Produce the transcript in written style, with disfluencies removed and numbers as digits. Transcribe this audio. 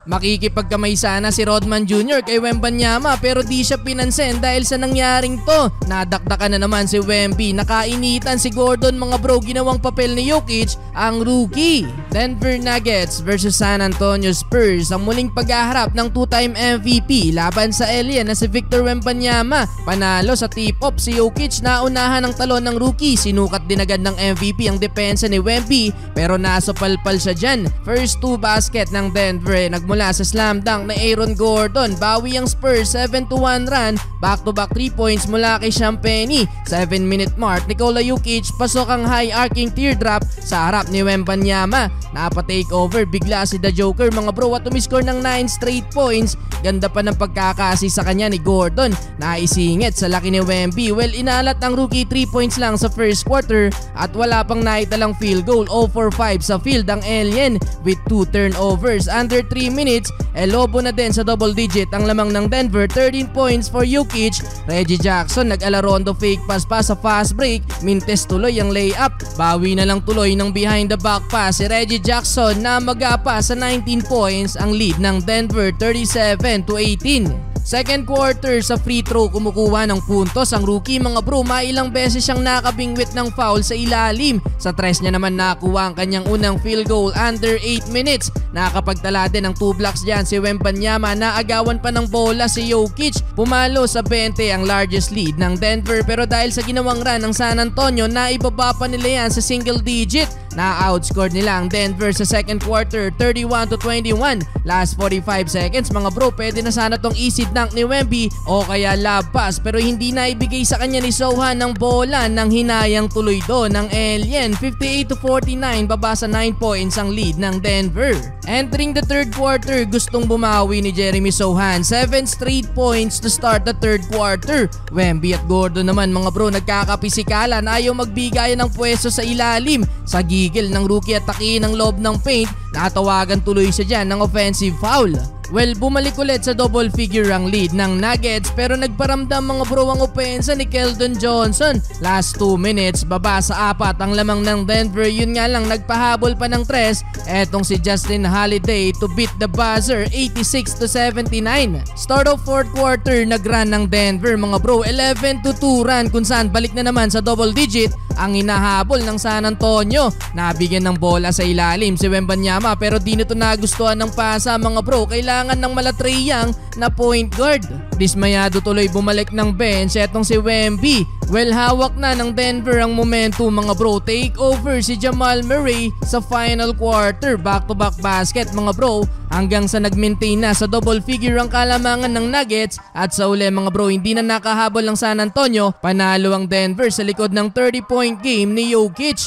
Makikipagkamay sana si Rodman Jr. kay Wembanyama pero di siya pinansin dahil sa nangyaring to. Nadakdakan na naman si Wemby, nakainitan si Gordon mga bro, ginawang papel ni Jokic ang rookie. Denver Nuggets versus San Antonio Spurs, ang muling paghaharap ng two-time MVP laban sa alien na si Victor Wembanyama. Panalo sa tip-off si Jokic, naunahan ng talon ng rookie, sinukat din agad ng MVP ang depensa ni Wemby pero nasupalpal siya dyan. First two basket ng Denver nagmula sa slam dunk na Aaron Gordon. Bawi ang Spurs, 7-1 run, back-to-back 3 points mula kay Champagny. 7-minute mark, Nikola Jokic pasok ang high arcing teardrop sa harap ni Wembanyama. Napa-take over bigla si The Joker mga bro at umiscore ng 9 straight points. Ganda pa ng pagkakasi sa kanya ni Gordon, naisingit sa laki ni Wemby. Well, inalat ang rookie 3 points lang sa first quarter at wala pang naitalang field goal. 0 for 5 sa field ang alien with 2 turnovers. Under 3 minutes, Lobo na din sa double digit ang lamang ng Denver. 13 points for Jokic. Reggie Jackson nag-alarondo fake pass pa sa fast break, mintes tuloy ang layup. Bawi na lang tuloy ng behind the back pass si Reggie Jackson na magapa sa 19 points ang lead ng Denver, 37-18. Second quarter, sa free throw kumukuha ng puntos ang rookie mga bro. Mailang beses siyang nakabingwit ng foul sa ilalim. Sa tres niya naman nakuha ang kanyang unang field goal under 8 minutes. Nakapagtala din ng 2 blocks dyan si Wembanyama na agawan pa ng bola si Jokic. Pumalo sa 20 ang largest lead ng Denver pero dahil sa ginawang run ng San Antonio, naibaba pa nila yan sa single digit. Na-outscored nila ang Denver sa second quarter, 31-21. Last 45 seconds mga bro, pwede na sana tong easy dunk ni Wemby o kaya lob pass pero hindi na ibigay sa kanya ni Sohan ng bola nang hinayang tuloy doon ng alien. 58-49, baba sa 9 points ang lead ng Denver. Entering the third quarter, gustong bumawi ni Jeremy Sohan. 7 straight points to start the third quarter. Wemby at Gordon naman mga bro nagkakapisikalan, ayaw magbigayan ng pwesto sa ilalim. Sa gigil ng rookie at takiin ng loob ng paint, natawagan tuloy siya dyan ng offensive foul. Well, bumalik ulit sa double figure ang lead ng Nuggets pero nagparamdam mga bro ang opensa ni Keldon Johnson. Last 2 minutes, baba sa 4 ang lamang ng Denver. Yun nga lang, nagpahabol pa ng 3. Etong si Justin Holiday to beat the buzzer, 86-79. Start of fourth quarter, nag-run ng Denver mga bro, 11-2 run kung saan balik na naman sa double digit ang hinahabol ng San Antonio. Nabigyan ng bola sa ilalim si Wembanyama pero di nito nagustuhan ng pasa mga bro. Kailangan ng malatreyang na point guard. Dismayado tuloy bumalik ng bench etong si Wemby. Well, hawak na ng Denver ang momentum mga bro. Take over si Jamal Murray sa final quarter. Back-to-back basket mga bro hanggang sa nag-maintain na sa double figure ang kalamangan ng Nuggets. At sa uli mga bro, hindi na nakahabol ng San Antonio. Panalo ang Denver sa likod ng 30-point game ni Jokic.